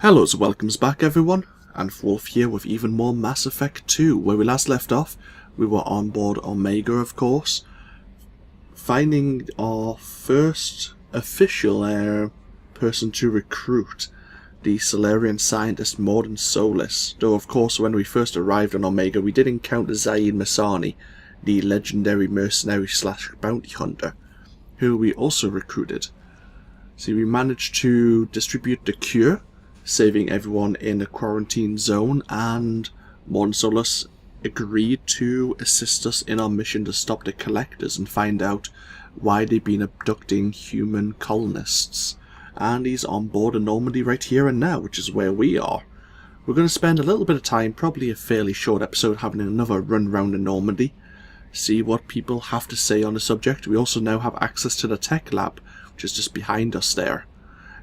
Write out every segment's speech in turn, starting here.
Hello, so welcomes back everyone, AnthWolf here with even more Mass Effect 2. Where we last left off, we were on board Omega, of course, finding our first official person to recruit, the Solarian scientist Mordin Solus. Though of course when we first arrived on Omega we did encounter Zaid Masani, the legendary mercenary slash bounty hunter, who we also recruited. See, we managed to distribute the cure, saving everyone in the quarantine zone, and Mordin Solus agreed to assist us in our mission to stop the collectors and find out why they've been abducting human colonists. And he's on board a Normandy right here and now, which is where we are. We're going to spend a little bit of time, probably a fairly short episode, having another run round the Normandy, see what people have to say on the subject. We also now have access to the tech lab, which is just behind us there,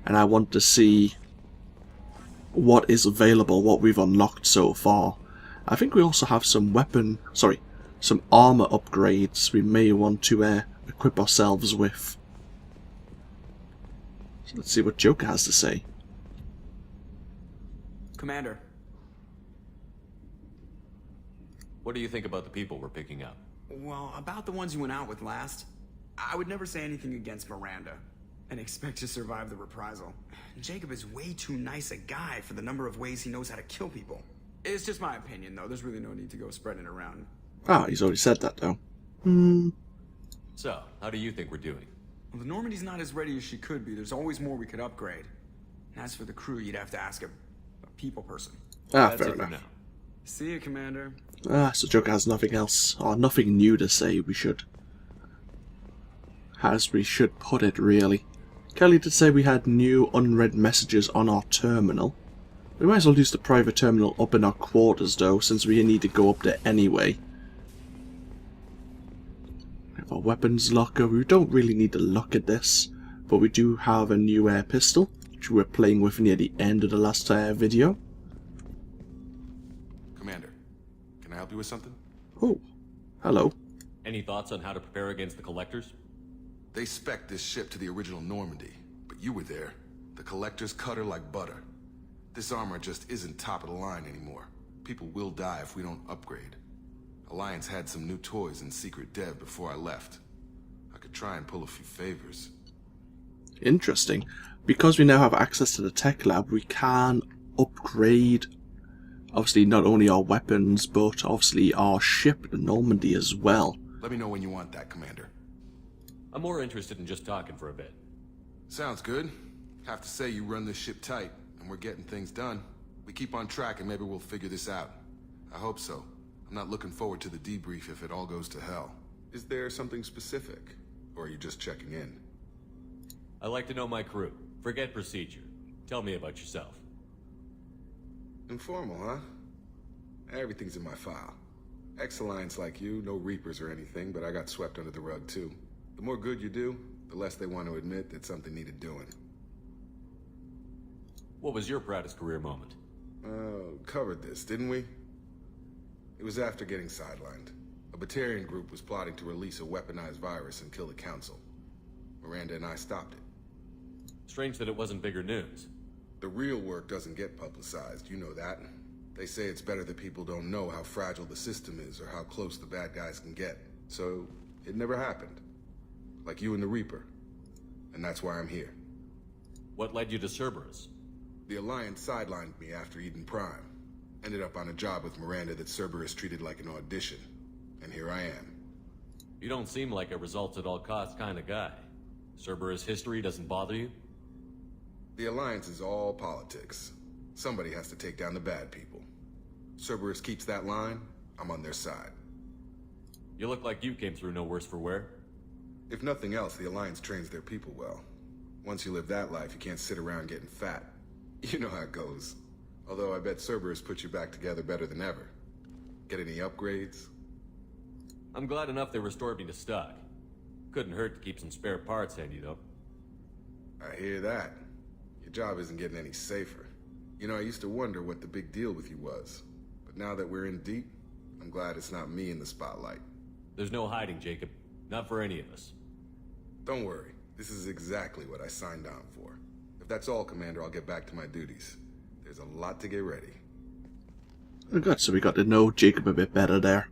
and I want to see what is available, what we've unlocked so far. I think we also have some some armor upgrades we may want to equip ourselves with. So let's see what Joker has to say. Commander. What do you think about the people we're picking up? Well, about the ones you went out with last, I would never say anything against Miranda and expect to survive the reprisal. Jacob is way too nice a guy for the number of ways he knows how to kill people. It's just my opinion, though. There's really no need to go spreading it around. Ah, he's already said that, though. So, how do you think we're doing? Well, the Normandy's not as ready as she could be. There's always more we could upgrade. And as for the crew, you'd have to ask a people person. Ah, That's fair it for enough. now. See you, Commander. Ah, so Joker has nothing else, or nothing new to say, we should put it, really. Kelly did say we had new unread messages on our terminal. We might as well use the private terminal up in our quarters, though, since we need to go up there anyway. We have our weapons locker. We don't really need to look at this, but we do have a new air pistol, which we were playing with near the end of the last video. Commander, can I help you with something? Oh, hello. Any thoughts on how to prepare against the Collectors? They spec'd this ship to the original Normandy, but you were there. The Collectors cut her like butter. This armor just isn't top of the line anymore. People will die if we don't upgrade. Alliance had some new toys in secret dev before I left. I could try and pull a few favors. Interesting. Because we now have access to the tech lab, we can upgrade, obviously, not only our weapons, but obviously our ship, the Normandy, as well. Let me know when you want that, Commander. I'm more interested in just talking for a bit. Sounds good. Have to say you run this ship tight, and we're getting things done. We keep on track and maybe we'll figure this out. I hope so. I'm not looking forward to the debrief if it all goes to hell. Is there something specific? Or are you just checking in? I like to know my crew. Forget procedure. Tell me about yourself. Informal, huh? Everything's in my file. Ex-Alliance like you, no Reapers or anything, but I got swept under the rug too. The more good you do, the less they want to admit that something needed doing. What was your proudest career moment? Covered this, didn't we? It was after getting sidelined. A Batarian group was plotting to release a weaponized virus and kill the Council. Miranda and I stopped it. Strange that it wasn't bigger news. The real work doesn't get publicized, you know that. They say it's better that people don't know how fragile the system is or how close the bad guys can get. So, it never happened. Like you and the Reaper. And that's why I'm here. What led you to Cerberus? The Alliance sidelined me after Eden Prime. Ended up on a job with Miranda that Cerberus treated like an audition. And here I am. You don't seem like a results-at-all-costs kind of guy. Cerberus history doesn't bother you? The Alliance is all politics. Somebody has to take down the bad people. Cerberus keeps that line, I'm on their side. You look like you came through no worse for wear. If nothing else, the Alliance trains their people well. Once you live that life, you can't sit around getting fat. You know how it goes. Although I bet Cerberus puts you back together better than ever. Get any upgrades? I'm glad enough they restored me to stock. Couldn't hurt to keep some spare parts handy, though. I hear that. Your job isn't getting any safer. You know, I used to wonder what the big deal with you was. But now that we're in deep, I'm glad it's not me in the spotlight. There's no hiding, Jacob. Not for any of us. Don't worry. This is exactly what I signed on for. If that's all, Commander, I'll get back to my duties. There's a lot to get ready. Oh good, so we got to know Jacob a bit better there.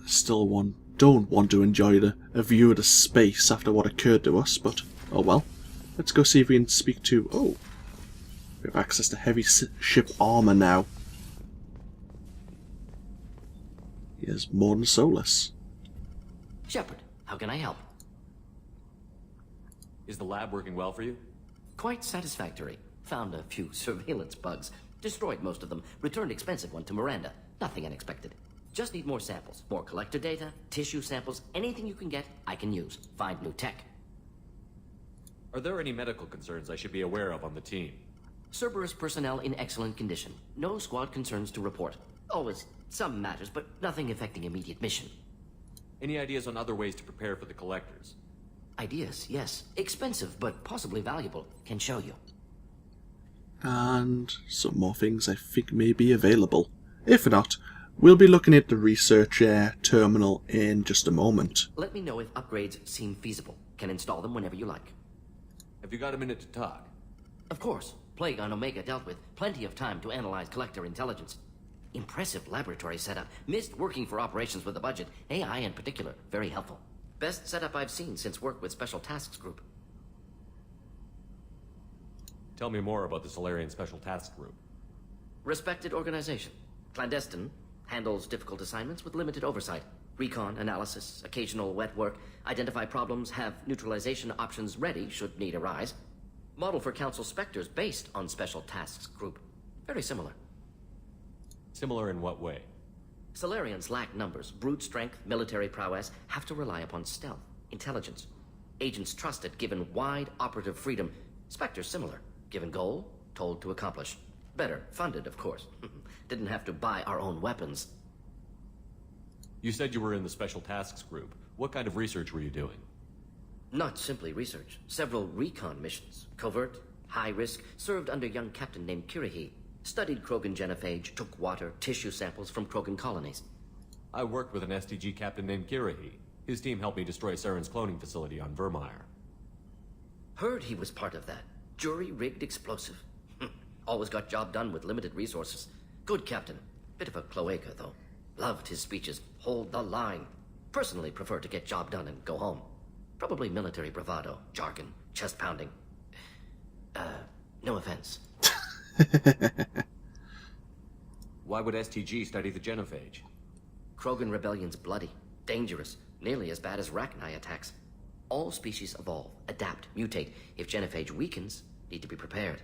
Still don't want to enjoy a view of the space after what occurred to us, but oh well. Let's go see if we can speak to... Oh! We have access to heavy ship armor now. Here's Mordin Solus. Shepard, how can I help? Is the lab working well for you? Quite satisfactory. Found a few surveillance bugs. Destroyed most of them. Returned expensive one to Miranda. Nothing unexpected. Just need more samples. More collector data, tissue samples, anything you can get, I can use. Find new tech. Are there any medical concerns I should be aware of on the team? Cerberus personnel in excellent condition. No squad concerns to report. Always some matters, but nothing affecting immediate mission. Any ideas on other ways to prepare for the collectors? Ideas, yes. Expensive, but possibly valuable. Can show you. And some more things I think may be available. If not, we'll be looking at the research terminal in just a moment. Let me know if upgrades seem feasible. Can install them whenever you like. Have you got a minute to talk? Of course. Plague on Omega dealt with. Plenty of time to analyze collector intelligence. Impressive laboratory setup. Missed working for operations with a budget. AI in particular. Very helpful. Best setup I've seen since work with Special Tasks Group. Tell me more about the Solarian Special Task Group. Respected organization. Clandestine. Handles difficult assignments with limited oversight. Recon, analysis, occasional wet work. Identify problems, have neutralization options ready should need arise. Model for Council Spectres based on Special Tasks Group. Very similar. Similar in what way? Solarians lack numbers, brute strength, military prowess, have to rely upon stealth, intelligence. Agents trusted, given wide operative freedom. Spectres similar, given goal, told to accomplish. Better, funded, of course. Didn't have to buy our own weapons. You said you were in the Special Tasks Group. What kind of research were you doing? Not simply research. Several recon missions. Covert, high risk, served under a young captain named Kirahi. Studied Krogan genophage, took water, tissue samples from Krogan colonies. I worked with an STG captain named Kirahi. His team helped me destroy Saren's cloning facility on Vermeer. Heard he was part of that. Jury-rigged explosive. Always got job done with limited resources. Good captain. Bit of a cloaca, though. Loved his speeches. Hold the line. Personally prefer to get job done and go home. Probably military bravado, jargon, chest pounding. No offense. Why would STG study the genophage? Krogan rebellion's bloody, dangerous, nearly as bad as Rachni attacks. All species evolve, adapt, mutate. If genophage weakens, need to be prepared.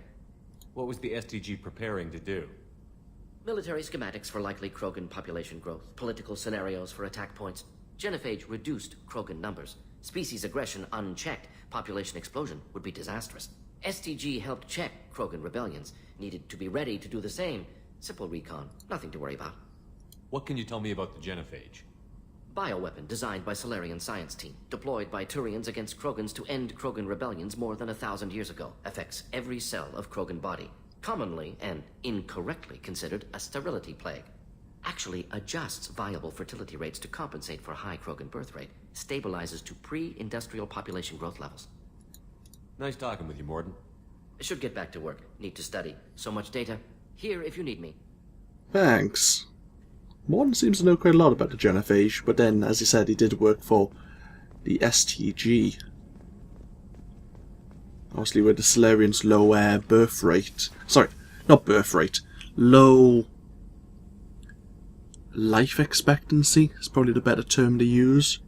What was the STG preparing to do? Military schematics for likely Krogan population growth, political scenarios for attack points. Genophage reduced Krogan numbers. Species aggression unchecked, population explosion would be disastrous. STG helped check Krogan rebellions. Needed to be ready to do the same. Simple recon, nothing to worry about. What can you tell me about the genophage? Bioweapon designed by Solarian science team. Deployed by Turians against Krogans to end Krogan rebellions more than 1,000 years ago. Affects every cell of Krogan body. Commonly and incorrectly considered a sterility plague. Actually adjusts viable fertility rates to compensate for high Krogan birth rate. Stabilizes to pre-industrial population growth levels. Nice talking with you, Mordin. Should get back to work. Need to study. So much data. Here if you need me. Thanks. Mordin seems to know quite a lot about the genophage, but then, as he said, he did work for the STG. Obviously with the Solarians' low birth rate. Sorry, not birth rate. Low life expectancy is probably the better term to use.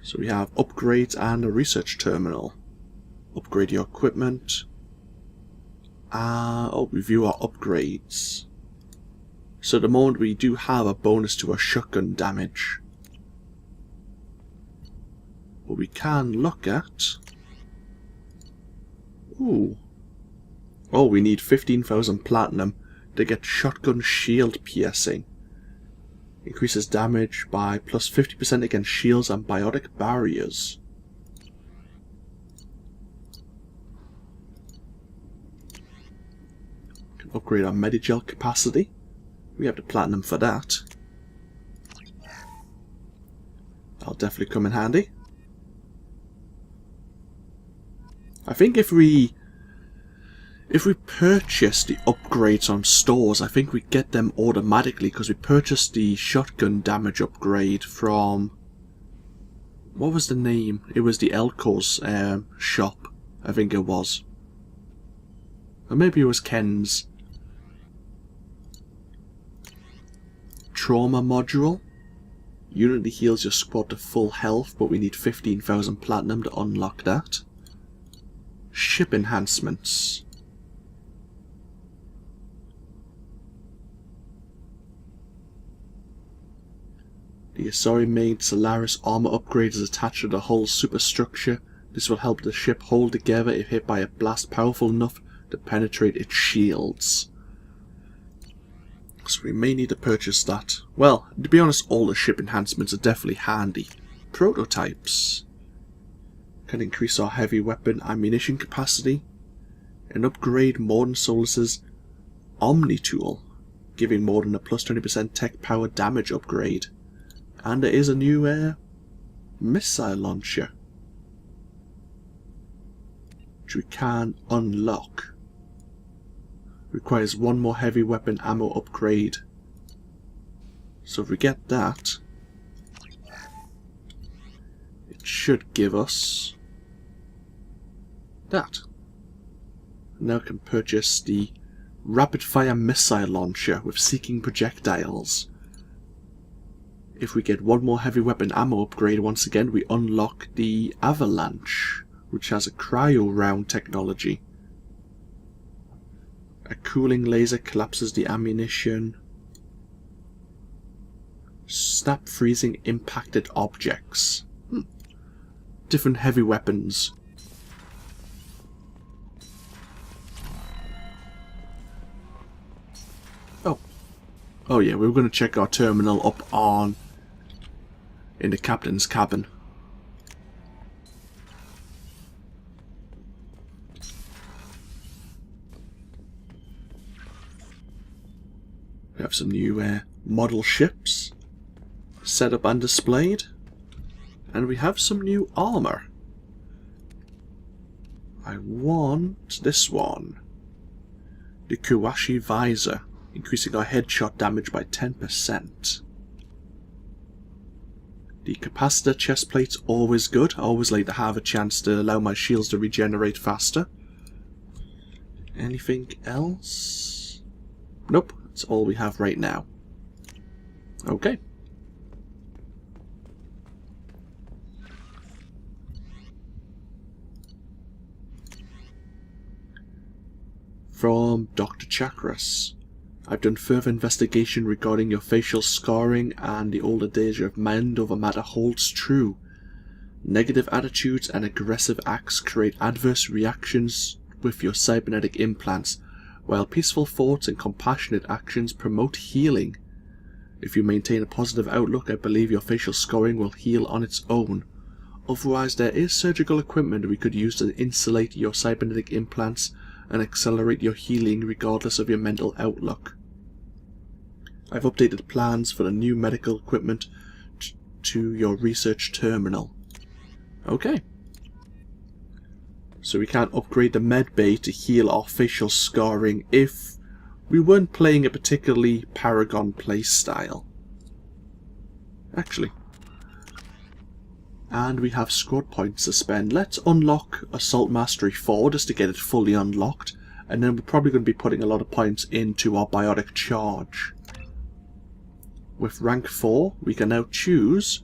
So we have upgrades and a research terminal. Upgrade your equipment. Review our upgrades. So at the moment we do have a bonus to our shotgun damage. But we can look at... Ooh. Oh, we need 15,000 platinum to get shotgun shield piercing. Increases damage by plus 50% against shields and biotic barriers. Can upgrade our Medigel capacity. We have the platinum for that. That'll definitely come in handy. I think if we If we purchase the upgrades on stores, I think we get them automatically because we purchased the shotgun damage upgrade from... What was the name? It was the Elko's shop, I think it was. Or maybe it was Ken's. Trauma module. Unit that heals your squad to full health, but we need 15,000 platinum to unlock that. Ship enhancements. The Asari-made Solaris armor upgrade is attached to the hull's superstructure. This will help the ship hold together if hit by a blast powerful enough to penetrate its shields. So we may need to purchase that. Well, to be honest, all the ship enhancements are definitely handy. Prototypes can increase our heavy weapon ammunition capacity and upgrade Mordin Solus's Omni tool, giving Mordin a plus 20% tech power damage upgrade. And there is a new missile launcher, which we can unlock. Requires one more heavy weapon ammo upgrade. So if we get that, it should give us that. Now we can purchase the rapid fire missile launcher with seeking projectiles. If we get one more heavy weapon ammo upgrade once again, we unlock the avalanche, which has a cryo round technology. A cooling laser collapses the ammunition. Snap freezing impacted objects. Different heavy weapons. Oh yeah, we were going to check our terminal up on in the captain's cabin. We have some new model ships set up and displayed, and we have some new armor. I want this one, the Kuwashi visor, increasing our headshot damage by 10%. The capacitor chest plate's always good. I always like to have a chance to allow my shields to regenerate faster. Anything else? Nope. That's all we have right now. Okay. From Dr. Chakras. I've done further investigation regarding your facial scarring, and the old adage of mind over matter holds true. Negative attitudes and aggressive acts create adverse reactions with your cybernetic implants, while peaceful thoughts and compassionate actions promote healing. If you maintain a positive outlook, I believe your facial scarring will heal on its own. Otherwise, there is surgical equipment we could use to insulate your cybernetic implants and accelerate your healing regardless of your mental outlook. I've updated plans for the new medical equipment to your research terminal. Okay. So we can upgrade the med bay to heal our facial scarring if we weren't playing a particularly Paragon playstyle. Actually. And we have squad points to spend. Let's unlock Assault Mastery 4 just to get it fully unlocked. And then we're probably going to be putting a lot of points into our biotic charge. With rank 4, we can now choose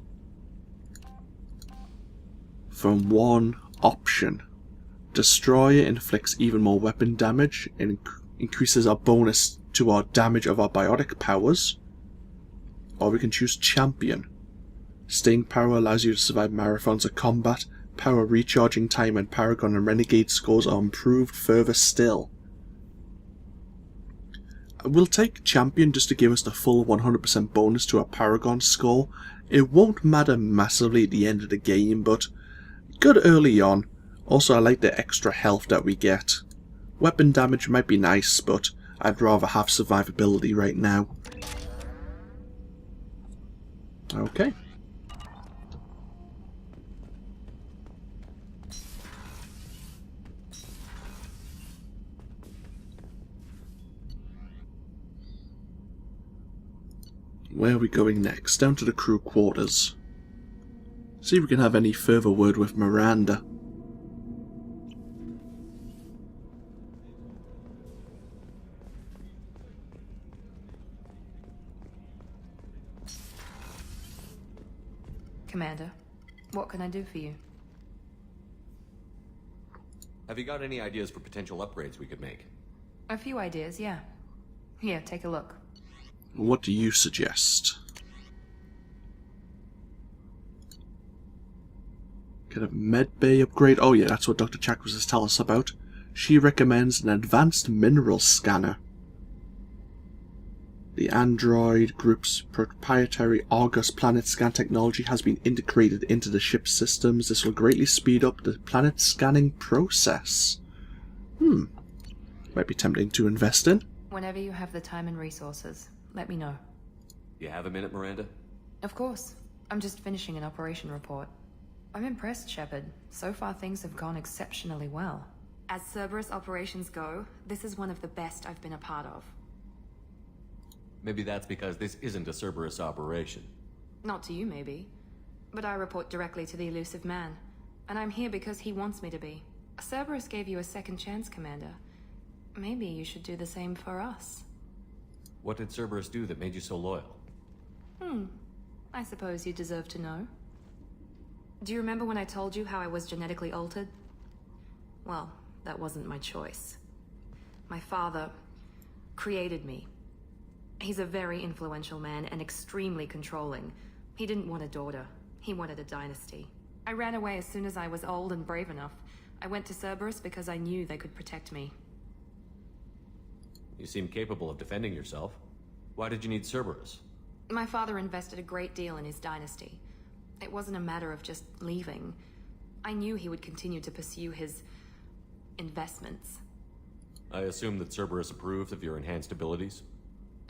from one option. Destroyer inflicts even more weapon damage and increases our bonus to our damage of our biotic powers. Or we can choose Champion. Staying power allows you to survive marathons of combat. Power recharging time and Paragon and Renegade scores are improved further still. We'll take Champion just to give us the full 100% bonus to our Paragon score. It won't matter massively at the end of the game, but good early on. Also, I like the extra health that we get. Weapon damage might be nice, but I'd rather have survivability right now. Okay. Where are we going next? Down to the crew quarters. See if we can have any further word with Miranda. Commander, what can I do for you? Have you got any ideas for potential upgrades we could make? A few ideas, yeah. Here, take a look. What do you suggest? Get a med bay upgrade? Oh yeah, that's what Dr. Chakras is telling us about. She recommends an advanced mineral scanner. The Android Group's proprietary Argus planet scan technology has been integrated into the ship's systems. This will greatly speed up the planet scanning process. Might be tempting to invest in. Whenever you have the time and resources, let me know. You have a minute, Miranda? Of course. I'm just finishing an operation report. I'm impressed, Shepard. So far things have gone exceptionally well. As Cerberus operations go, this is one of the best I've been a part of. Maybe that's because this isn't a Cerberus operation. Not to you, maybe. But I report directly to the elusive man. And I'm here because he wants me to be. Cerberus gave you a second chance, Commander. Maybe you should do the same for us. What did Cerberus do that made you so loyal? I suppose you deserve to know. Do you remember when I told you how I was genetically altered? Well, that wasn't my choice. My father created me. He's a very influential man and extremely controlling. He didn't want a daughter. He wanted a dynasty. I ran away as soon as I was old and brave enough. I went to Cerberus because I knew they could protect me. You seem capable of defending yourself. Why did you need Cerberus? My father invested a great deal in his dynasty. It wasn't a matter of just leaving. I knew he would continue to pursue his investments. I assume that Cerberus approved of your enhanced abilities?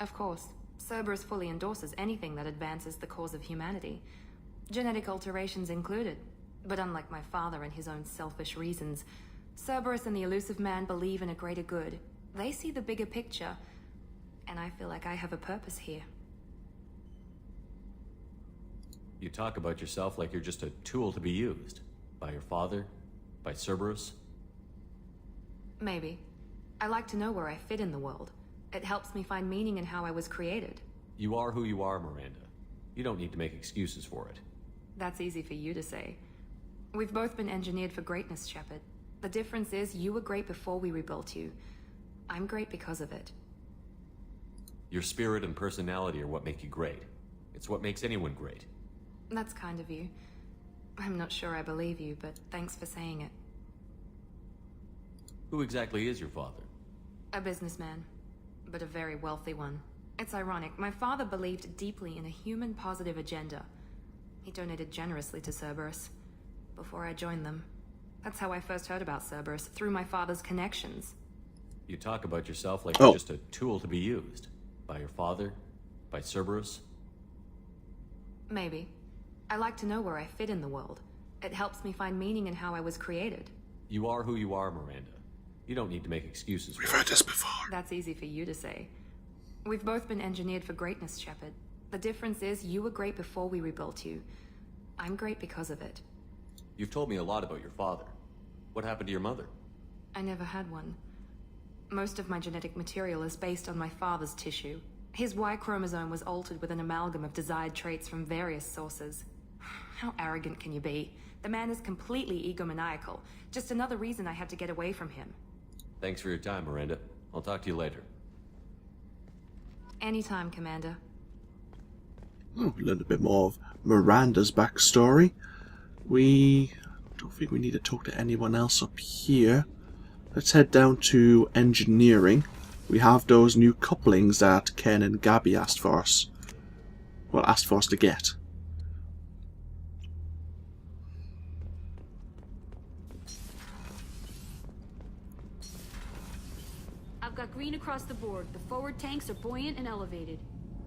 Of course. Cerberus fully endorses anything that advances the cause of humanity. Genetic alterations included. But unlike my father and his own selfish reasons, Cerberus and the elusive man believe in a greater good. They see the bigger picture, and I feel like I have a purpose here. You talk about yourself like you're just a tool to be used. By your father? By Cerberus? Maybe. I like to know where I fit in the world. It helps me find meaning in how I was created. You are who you are, Miranda. You don't need to make excuses for it. That's easy for you to say. We've both been engineered for greatness, Shepard. The difference is you were great before we rebuilt you. I'm great because of it. Your spirit and personality are what make you great. It's what makes anyone great. That's kind of you. I'm not sure I believe you, but thanks for saying it. Who exactly is your father? A businessman, but a very wealthy one. It's ironic, my father believed deeply in a human-positive agenda. He donated generously to Cerberus before I joined them. That's how I first heard about Cerberus, through my father's connections. You talk about yourself like you're just a tool to be used. By your father? By Cerberus? Maybe. I like to know where I fit in the world. It helps me find meaning in how I was created. You are who you are, Miranda. You don't need to make excuses. We've heard this before. That's easy for you to say. We've both been engineered for greatness, Shepard. The difference is you were great before we rebuilt you. I'm great because of it. You've told me a lot about your father. What happened to your mother? I never had one. Most of my genetic material is based on my father's tissue. His Y chromosome was altered with an amalgam of desired traits from various sources. How arrogant can you be? The man is completely egomaniacal. Just another reason I had to get away from him. Thanks for your time, Miranda. I'll talk to you later. Anytime, Commander. Oh, we learned a bit more of Miranda's backstory. We don't think we need to talk to anyone else up here. Let's head down to engineering. We have those new couplings that Ken and Gabby asked for us. Well, asked for us to get. I've got green across the board. The forward tanks are buoyant and elevated.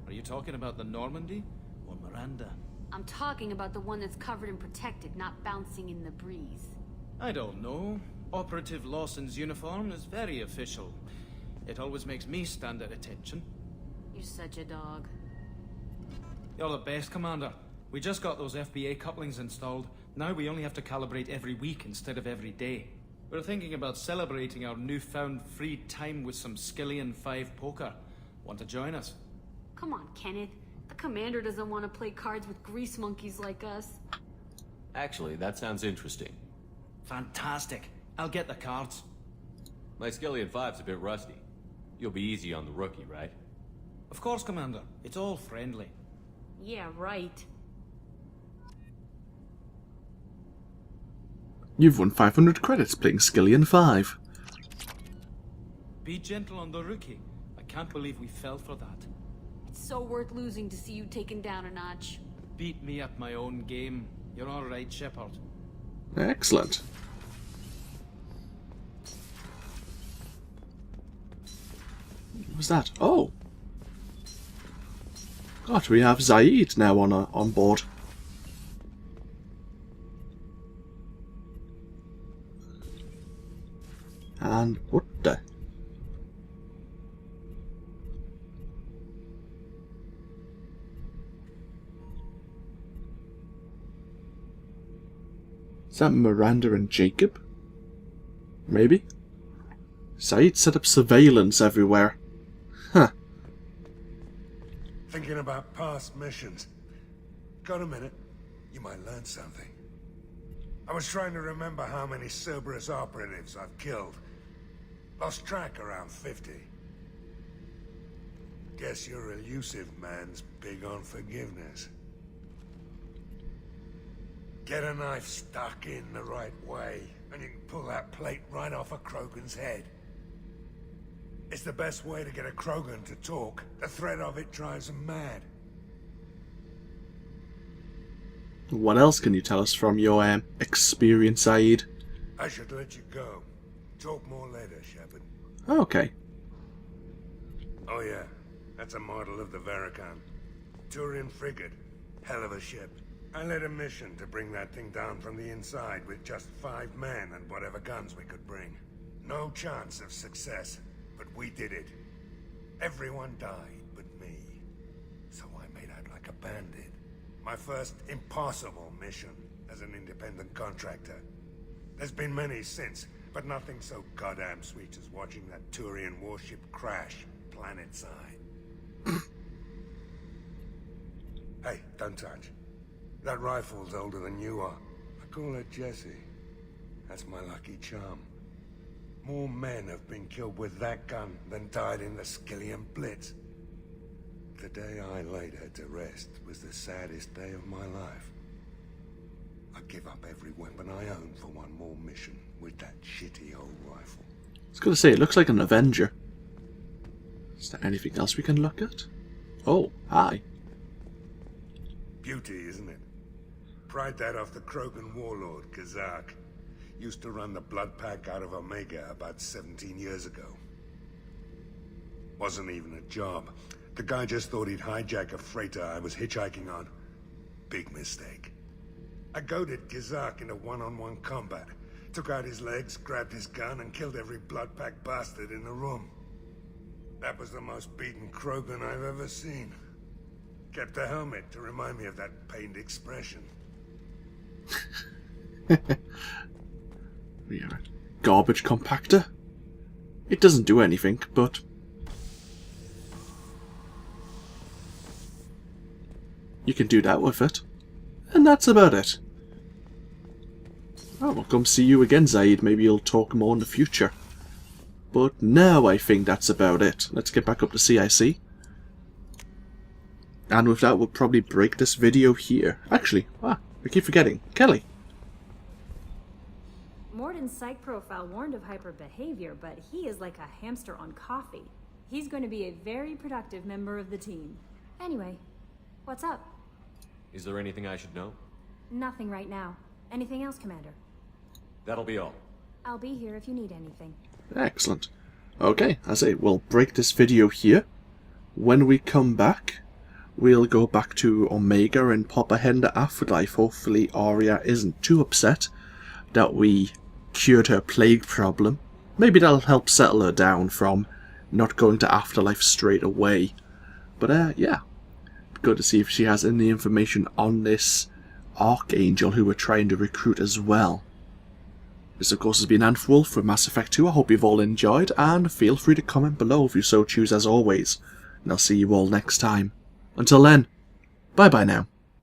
Are you talking about the Normandy or Miranda? I'm talking about the one that's covered and protected, not bouncing in the breeze. I don't know. Operative Lawson's uniform is very official. It always makes me stand at attention. You're such a dog. You're the best, Commander. We just got those FBA couplings installed. Now we only have to calibrate every week instead of every day. We're thinking about celebrating our newfound free time with some Skillian 5 poker. Want to join us? Come on, Kenneth. The Commander doesn't want to play cards with grease monkeys like us. Actually, that sounds interesting. Fantastic. I'll get the cards. My Skillian 5's a bit rusty. You'll be easy on the rookie, right? Of course, Commander. It's all friendly. Yeah, right. You've won 500 credits playing Skillian 5. Be gentle on the rookie. I can't believe we fell for that. It's so worth losing to see you taken down a notch. Beat me at my own game. You're all right, Shepard. Excellent. What was that? Oh! God, we have Zaid now on board. And what the? Is that Miranda and Jacob? Maybe? Said set up surveillance everywhere. Huh. Thinking about past missions. Got a minute? You might learn something. I was trying to remember how many Cerberus operatives I've killed. Lost track around 50. Guess your elusive man's big on forgiveness. Get a knife stuck in the right way, and you can pull that plate right off a Krogan's head. It's the best way to get a Krogan to talk. The threat of it drives them mad. What else can you tell us from your experience, Said? I should let you go. Talk more later, Shepard. Okay. Oh yeah, that's a model of the Veracon. Turian frigate. Hell of a ship. I led a mission to bring that thing down from the inside with just 5 men and whatever guns we could bring. No chance of success, but we did it. Everyone died but me. So I made out like a bandit. My first impossible mission as an independent contractor. There's been many since, but nothing so goddamn sweet as watching that Turian warship crash planet-side. Hey, don't touch. That rifle's older than you are. I call it Jesse. That's my lucky charm. More men have been killed with that gun than died in the Skillian Blitz. The day I laid her to rest was the saddest day of my life. I give up every weapon I own for one more mission with that shitty old rifle. I was going to say, it looks like an Avenger. Is there anything else we can look at? Oh, hi. Beauty, isn't it? Pried that off the Krogan warlord, Kazak. Used to run the blood pack out of Omega about 17 years ago. Wasn't even a job. The guy just thought he'd hijack a freighter I was hitchhiking on. Big mistake. I goaded Kazak into one-on-one combat. Took out his legs, grabbed his gun, and killed every blood pack bastard in the room. That was the most beaten Krogan I've ever seen. Kept a helmet to remind me of that pained expression. We are a garbage compactor. It doesn't do anything, but you can do that with it. And that's about it. Oh, we'll come see you again, Zaid. Maybe you'll talk more in the future. But now I think that's about it. Let's get back up to CIC. And with that, we'll probably break this video here. Actually, I keep forgetting. Kelly. Mordin's psych profile warned of hyper behavior, but he is like a hamster on coffee. He's going to be a very productive member of the team. Anyway, what's up? Is there anything I should know? Nothing right now. Anything else, Commander? That'll be all. I'll be here if you need anything. Excellent. Okay, I say we'll break this video here. When we come back, we'll go back to Omega and pop ahead into Afterlife. Hopefully Arya isn't too upset that we cured her plague problem. Maybe that'll help settle her down from not going to Afterlife straight away. But yeah. good to see if she has any information on this Archangel who we're trying to recruit as well. This, of course, has been AnthWolf from Mass Effect 2. I hope you've all enjoyed, and feel free to comment below if you so choose as always. And I'll see you all next time. Until then, bye-bye now.